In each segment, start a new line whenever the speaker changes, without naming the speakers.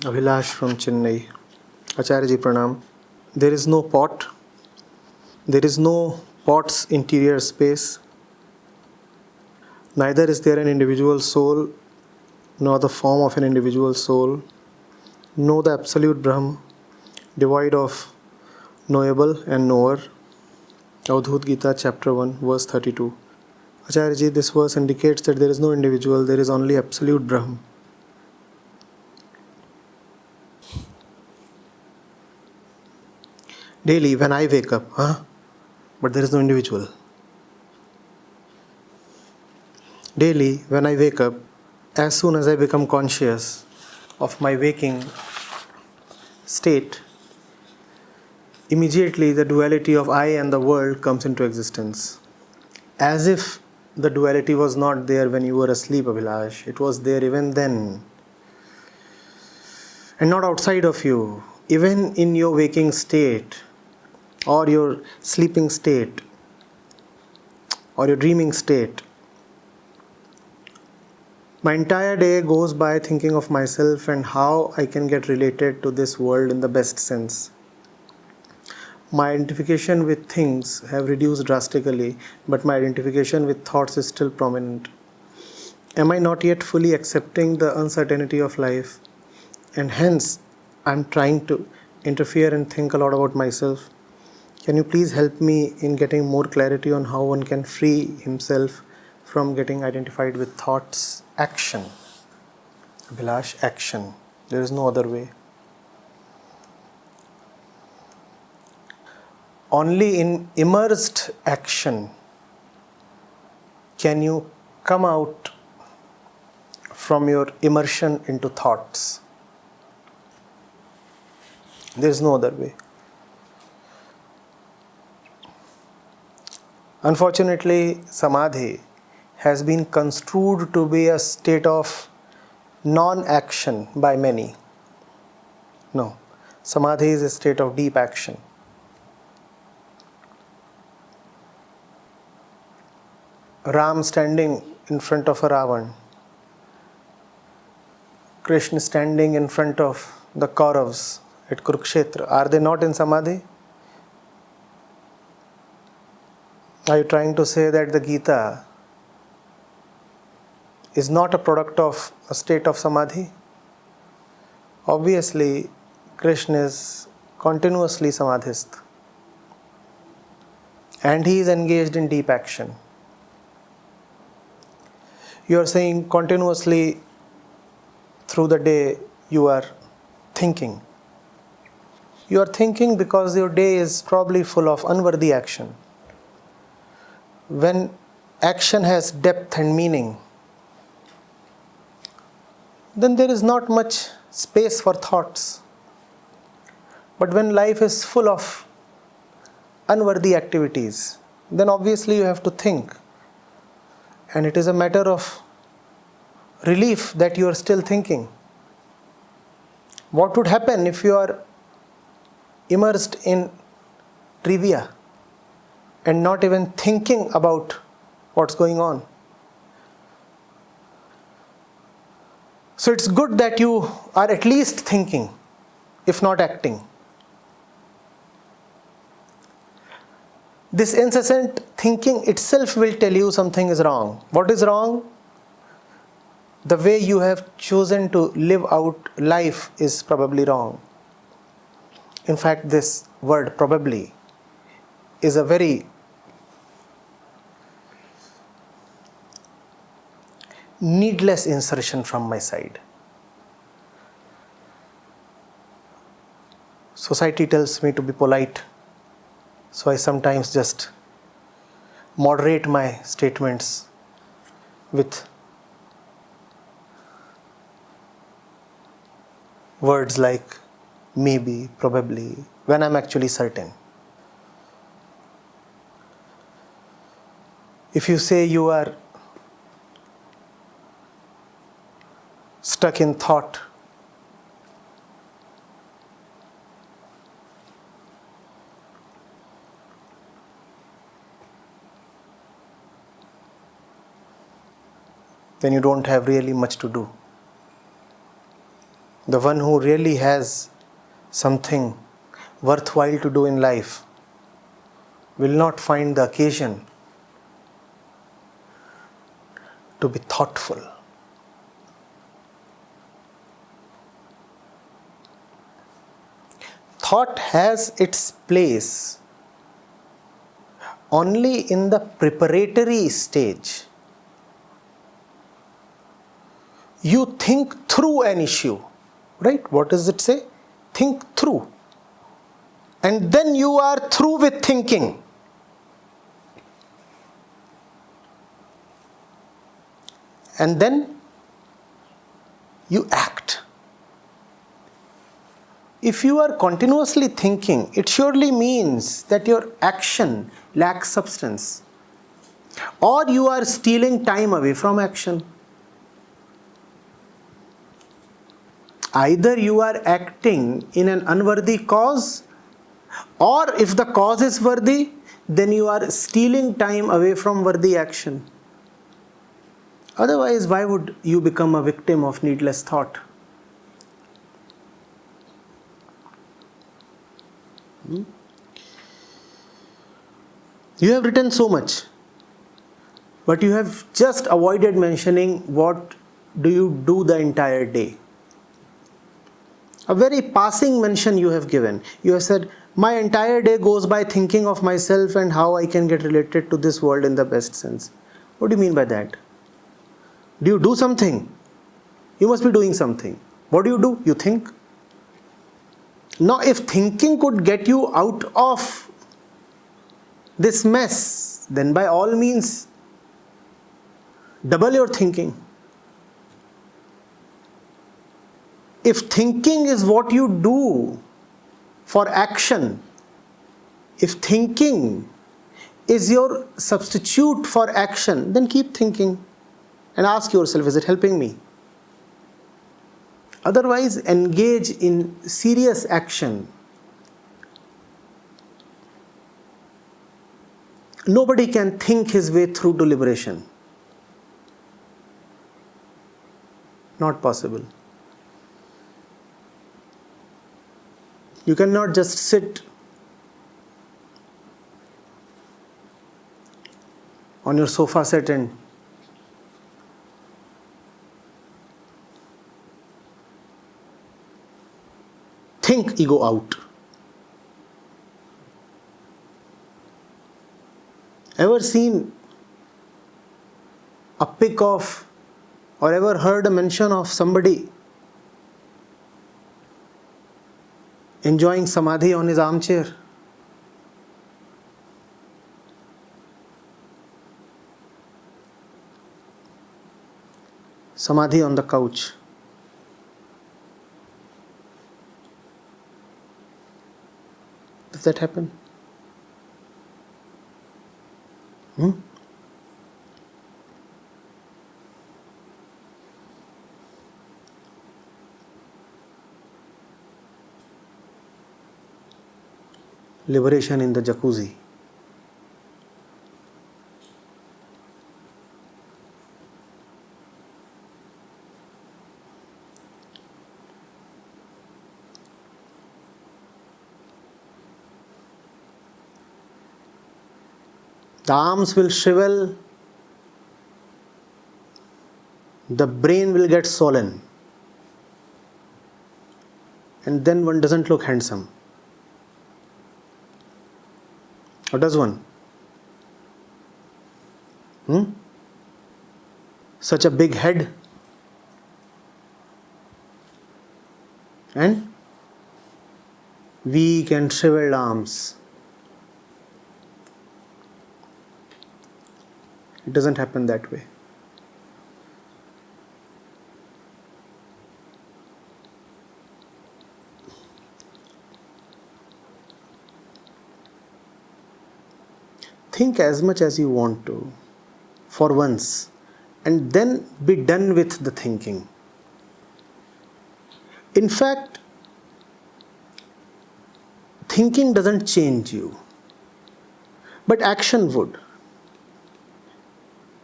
Abhilash from Chennai. Acharya ji Pranam. There is no pot. There is no pot's interior space. Neither is there an individual soul, nor the form of an individual soul. Know the absolute Brahman, devoid of knowable and knower. Avadhoota Gita, chapter 1, verse 32. Acharya ji, this verse indicates that there is no individual, there is only absolute Brahman. Daily, when I wake up, but there is no individual. Daily, when I wake up, as soon as I become conscious of my waking state, immediately the duality of I and the world comes into existence. As if the duality was not there when you were asleep, Abhilash. It was there even then. And not outside of you. Even in your waking state, or your sleeping state, or your dreaming state, my entire day goes by thinking of myself and how I can get related to this world in the best sense. My identification with things have reduced drastically, but my identification with thoughts is still prominent. Am I not yet fully accepting the uncertainty of life? And hence, I'm trying to interfere and think a lot about myself. Can you please help me in getting more clarity on how one can free himself from getting identified with thoughts? Action. Abhilash, action. There is no other way. Only in immersed action can you come out from your immersion into thoughts. There is no other way. Unfortunately, samadhi has been construed to be a state of non-action by many. No, samadhi is a state of deep action. Ram standing in front of a Ravan, Krishna standing in front of the Kauravas at Kurukshetra, are they not in samadhi? Are you trying to say that the Gita is not a product of a state of samadhi? Obviously, Krishna is continuously samadhist. And he is engaged in deep action. You are saying continuously through the day you are thinking. You are thinking because your day is probably full of unworthy action. When action has depth and meaning, then there is not much space for thoughts. But when life is full of unworthy activities, then obviously you have to think. And it is a matter of relief that you are still thinking. What would happen if you are immersed in trivia and not even thinking about what's going on? So it's good that you are at least thinking, if not acting. This incessant thinking itself will tell you something is wrong. What is wrong? The way you have chosen to live out life is probably wrong. In fact, this word probably is a very needless insertion from my side. Society tells me to be polite, so I sometimes just moderate my statements with words like maybe, probably, when I'm actually certain. If you say you are stuck in thought, then you don't have really much to do. The one who really has something worthwhile to do in life will not find the occasion to be thoughtful. Thought has its place only in the preparatory stage. You think through an issue, right? What does it say? Think through. And then you are through with thinking. And then you act. If you are continuously thinking, it surely means that your action lacks substance. Or you are stealing time away from action. Either you are acting in an unworthy cause, or if the cause is worthy, then you are stealing time away from worthy action. Otherwise, why would you become a victim of needless thought? You have written so much, but you have just avoided mentioning what do you do the entire day. A very passing mention you have given. You have said, my entire day goes by thinking of myself and how I can get related to this world in the best sense. What do you mean by that? Do you do something? You must be doing something. What do? You think. Now, if thinking could get you out of this mess, then by all means, double your thinking. If thinking is what you do for action, if thinking is your substitute for action, then keep thinking and ask yourself, is it helping me? Otherwise, engage in serious action. Nobody can think his way through to liberation. Not possible. You cannot just sit on your sofa set and think ego out. Ever seen a pic of, or ever heard a mention of somebody enjoying samadhi on his armchair? Samadhi on the couch. Does that happen? Liberation in the jacuzzi. The arms will shrivel, the brain will get swollen, and then one doesn't look handsome. Or does one? Such a big head and weak and shriveled arms. It doesn't happen that way. Think as much as you want to for once, and then be done with the thinking. In fact, thinking doesn't change you, but action would.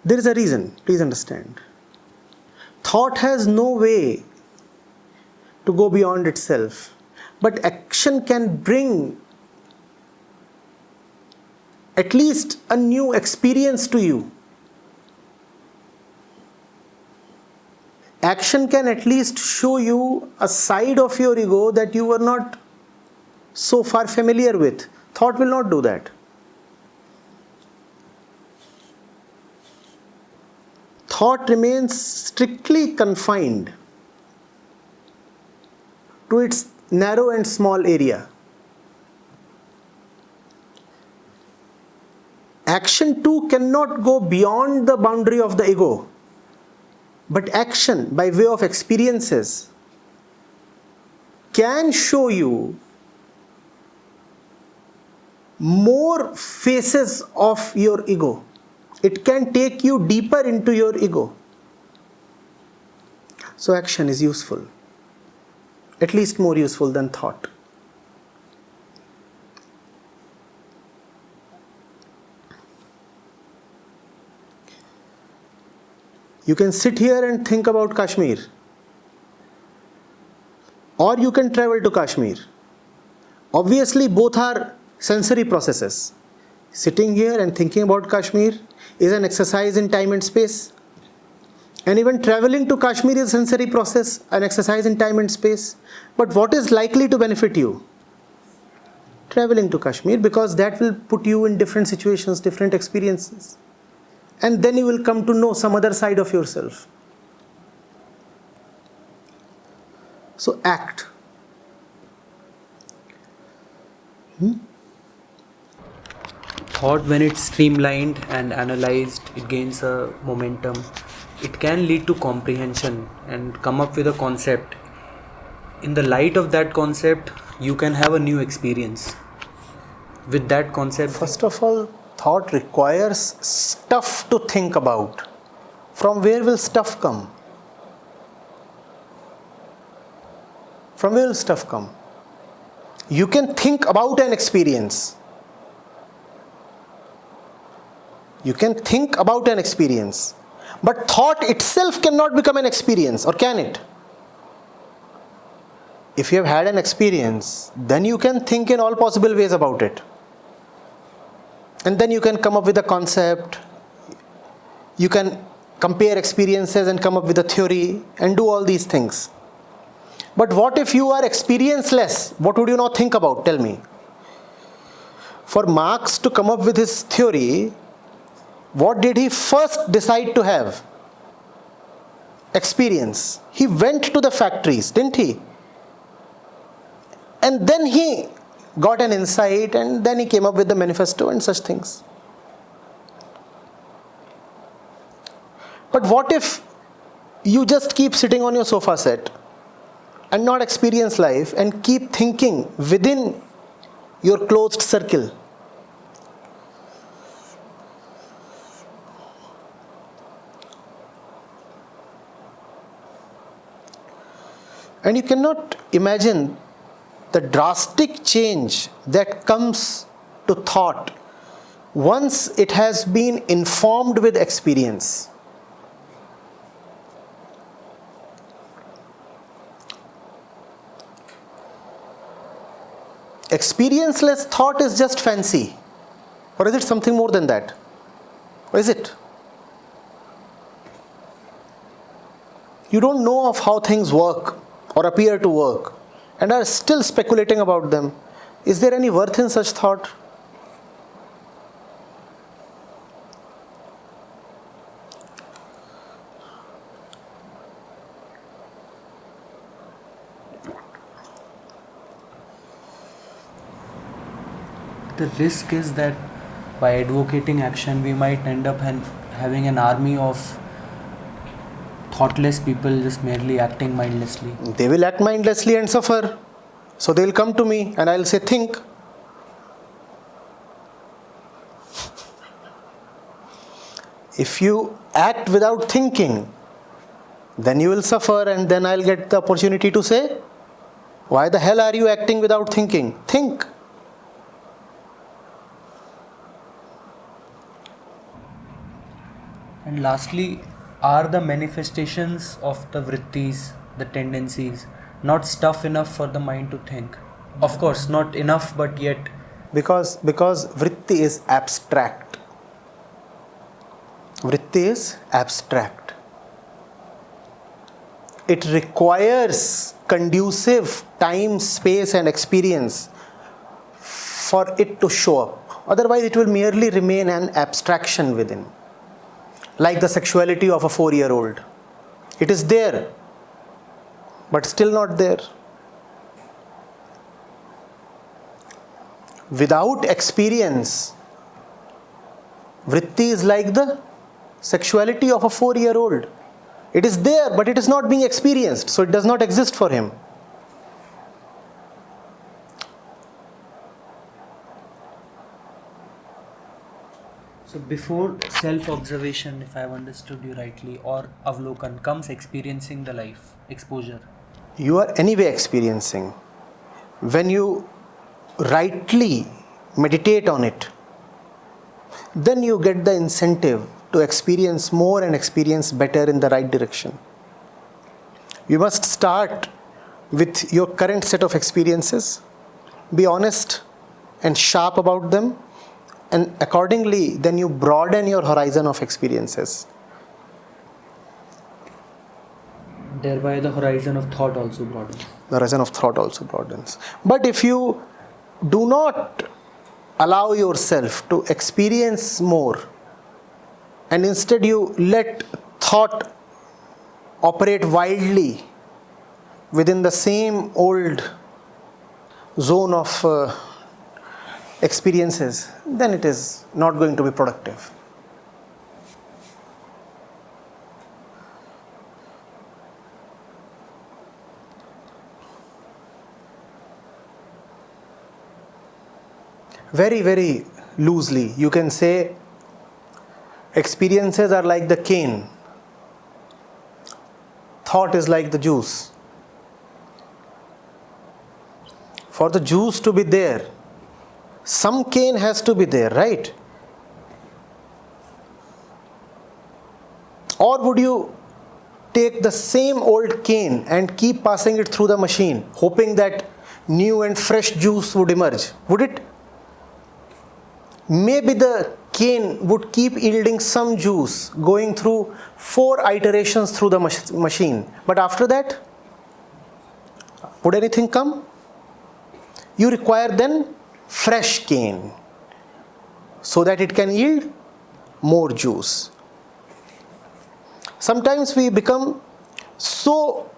There is a reason, please understand. Thought has no way to go beyond itself. But action can bring at least a new experience to you. Action can at least show you a side of your ego that you were not so far familiar with. Thought will not do that. Thought remains strictly confined to its narrow and small area. Action too cannot go beyond the boundary of the ego. But action, by way of experiences, can show you more faces of your ego. It can take you deeper into your ego. So action is useful, at least more useful than thought. You can sit here and think about Kashmir, or you can travel to Kashmir. Obviously, both are sensory processes. Sitting here and thinking about Kashmir is an exercise in time and space. And even traveling to Kashmir is a sensory process, an exercise in time and space. But what is likely to benefit you? Traveling to Kashmir, because that will put you in different situations, different experiences. And then you will come to know some other side of yourself. So act.
Thought, when it's streamlined and analyzed, it gains a momentum. It can lead to comprehension and come up with a concept. In the light of that concept, you can have a new experience. With that concept,
first of all, thought requires stuff to think about. From where will stuff come? From where will stuff come? You can think about an experience. You can think about an experience. But thought itself cannot become an experience, or can it? If you have had an experience, then you can think in all possible ways about it. And then you can come up with a concept. You can compare experiences and come up with a theory and do all these things. But what if you are experienceless? What would you not think about? Tell me. For Marx to come up with his theory, what did he first decide to have? Experience. He went to the factories, didn't he? And then he got an insight, and then he came up with the manifesto and such things. But what if you just keep sitting on your sofa set and not experience life and keep thinking within your closed circle? And you cannot imagine the drastic change that comes to thought once it has been informed with experience. Experienceless thought is just fancy. Or is it something more than that? Or is it? You don't know of how things work or appear to work, and are still speculating about them. Is there any worth in such thought?
the risk is that by advocating action, we might end up having an army of thoughtless people just merely acting mindlessly.
They will act mindlessly and suffer. So they will come to me and I will say, think. If you act without thinking, then you will suffer, and then I'll get the opportunity to say, why the hell are you acting without thinking? Think.
And lastly, are the manifestations of the vrittis, the tendencies, not stuff enough for the mind to think. Of course, not enough, but yet.
Because vritti is abstract. Vritti is abstract. It requires conducive time, space and experience for it to show up. Otherwise, it will merely remain an abstraction within. Like the sexuality of a 4-year-old. It is there, but still not there. Without experience, vritti is like the sexuality of a 4-year-old. It is there, but it is not being experienced, so it does not exist for him.
So before self-observation, if I have understood you rightly, or avlokan, comes experiencing the life, exposure.
You are anyway experiencing. When you rightly meditate on it, then you get the incentive to experience more and experience better in the right direction. You must start with your current set of experiences, be honest and sharp about them, and accordingly then you broaden your horizon of experiences.
Thereby the horizon of thought also broadens.
The horizon of thought also broadens. But if you do not allow yourself to experience more, and instead you let thought operate wildly within the same old zone of experiences, then it is not going to be productive. Very, very loosely, you can say experiences are like the cane, thought is like the juice. For the juice to be there, some cane has to be there, right? Or would you take the same old cane and keep passing it through the machine, hoping that new and fresh juice would emerge? Would it? Maybe the cane would keep yielding some juice, going through 4 iterations through the machine. But after that, would anything come? You require then fresh cane so that it can yield more juice. Sometimes we become so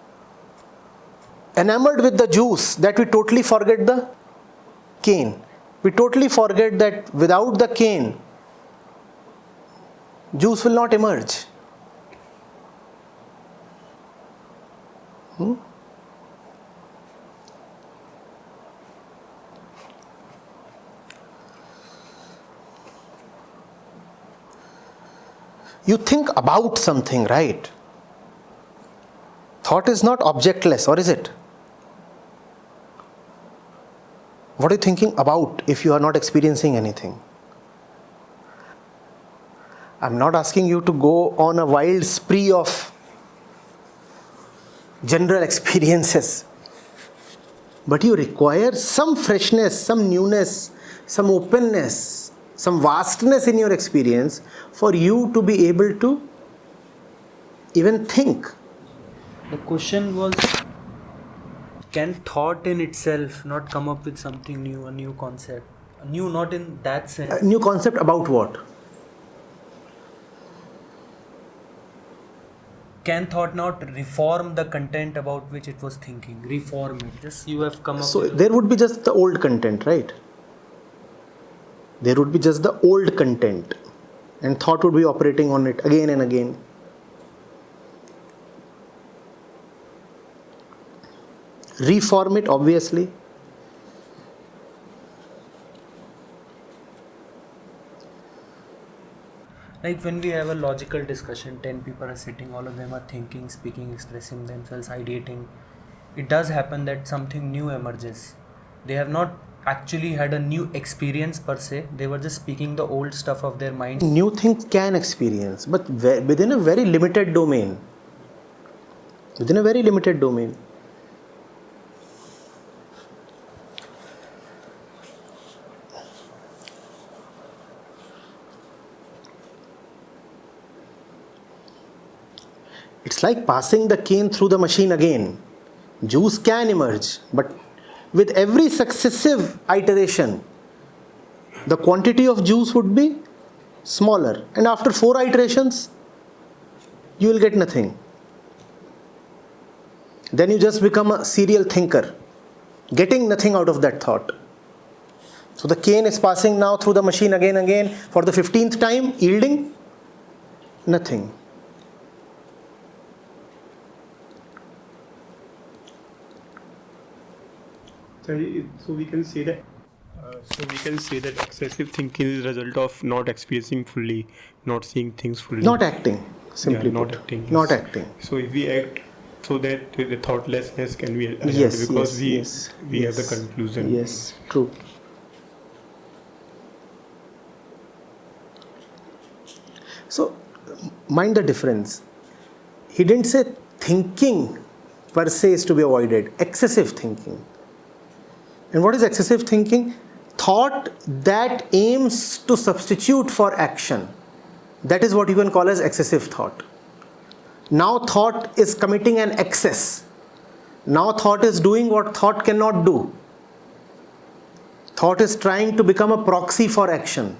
enamored with the juice that we totally forget the cane. We totally forget that without the cane, juice will not emerge. You think about something, right? Thought is not objectless, or is it? What are you thinking about if you are not experiencing anything? I'm not asking you to go on a wild spree of general experiences. But you require some freshness, some newness, some openness, some vastness in your experience for you to be able to even think.
The question was, can thought in itself not come up with something new, a new concept? New not in that sense.
A new concept about what?
Can thought not reform the content about which it was thinking? Reform it. Just you have come up
So
with
there would be just the old content, right? There would be just the old content, and thought would be operating on it again and again. Reform it, obviously.
like when we have a logical discussion, 10 people are sitting, all of them are thinking, speaking, expressing themselves, ideating. It does happen that something new emerges. They have not actually had a new experience per se, they were just speaking the old stuff of their mind.
New things can experience, but within a very limited domain. Within a very limited domain. It's like passing the cane through the machine again. Juice can emerge, but with every successive iteration, the quantity of juice would be smaller. And after 4 iterations, you will get nothing. Then you just become a serial thinker, getting nothing out of that thought. So the cane is passing now through the machine again for the 15th time, yielding nothing.
So we can say that. Excessive thinking is a result of not experiencing fully, not seeing things fully,
Not acting, simply
not
put.
acting.
Not
Yes.
acting.
So if we act, so that the thoughtlessness can be achieved,
Yes,
because
yes,
we have the
yes.
conclusion.
Yes, true. So, mind the difference. He didn't say thinking per se is to be avoided, excessive thinking. And what is excessive thinking? Thought that aims to substitute for action. That is what you can call as excessive thought. Now thought is committing an excess. Now thought is doing what thought cannot do. Thought is trying to become a proxy for action.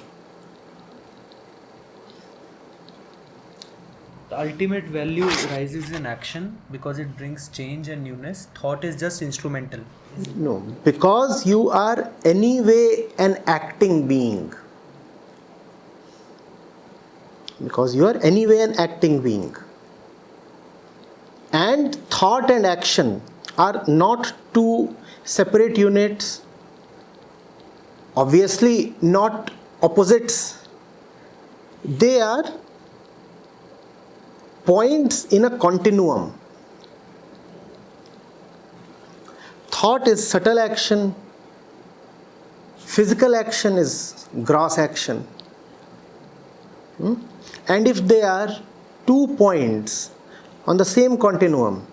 The ultimate value rises in action because it brings change and newness. Thought is just instrumental.
No, because you are anyway an acting being. Because you are anyway an acting being. And thought and action are not two separate units, obviously not opposites. They are points in a continuum. Thought is subtle action, physical action is gross action. And if they are 2 points on the same continuum,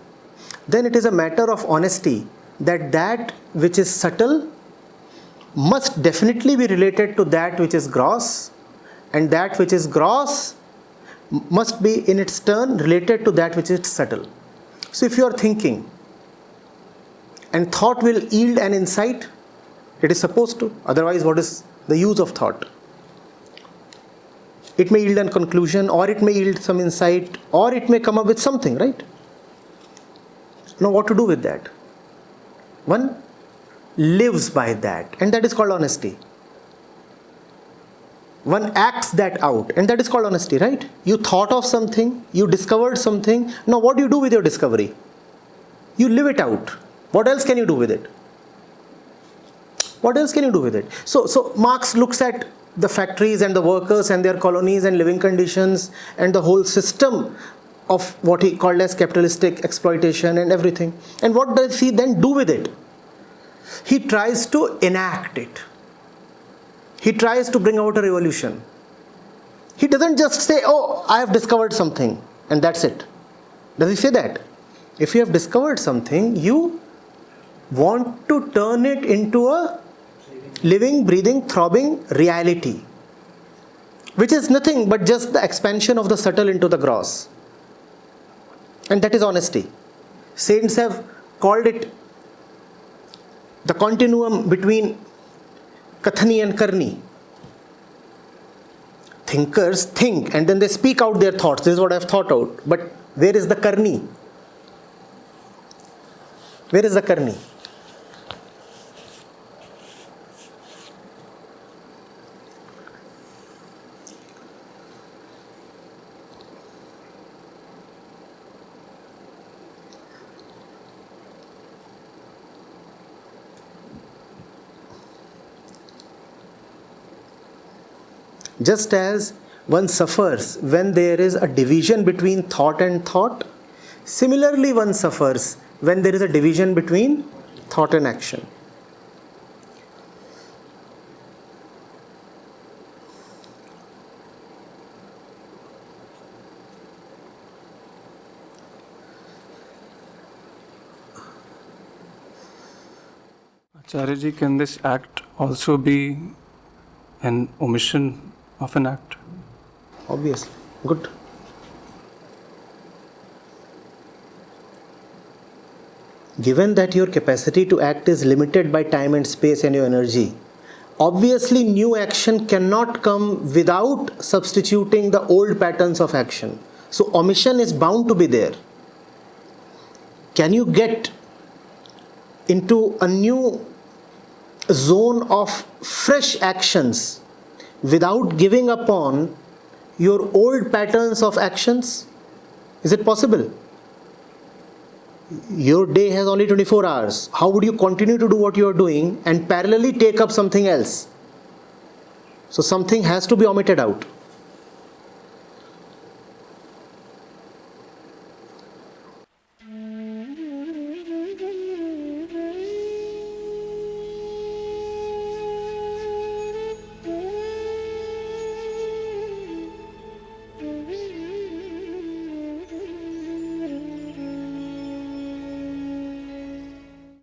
then it is a matter of honesty that which is subtle must definitely be related to that which is gross, and that which is gross must be in its turn related to that which is subtle. So if you are thinking and thought will yield an insight, it is supposed to. Otherwise, what is the use of thought? It may yield a conclusion, or it may yield some insight, or it may come up with something, right? Now, what to do with that? One lives by that, and that is called honesty. One acts that out, and that is called honesty, right? You thought of something, you discovered something. Now, what do you do with your discovery? You live it out. What else can you do with it? What else can you do with it? So Marx looks at the factories and the workers and their colonies and living conditions and the whole system of what he called as capitalistic exploitation and everything. And what does he then do with it? He tries to enact it. He tries to bring out a revolution. He doesn't just say, oh, I have discovered something, and that's it. Does he say that? If you have discovered something, you want to turn it into a living, breathing, throbbing reality, which is nothing but just the expansion of the subtle into the gross. And that is honesty. Saints have called it the continuum between Kathani and Karni. Thinkers think and then they speak out their thoughts. This is what I have thought out. But where is the Karni? Where is the Karni? Just as one suffers when there is a division between thought and thought, similarly one suffers when there is a division between thought and action.
Acharya, can this act also be an omission of an act?
Obviously. Good. Given that your capacity to act is limited by time and space and your energy, obviously new action cannot come without substituting the old patterns of action. So omission is bound to be there. Can you get into a new zone of fresh actions without giving upon your old patterns of actions? Is it possible? Your day has only 24 hours. How would you continue to do what you are doing and parallelly take up something else? So something has to be omitted out.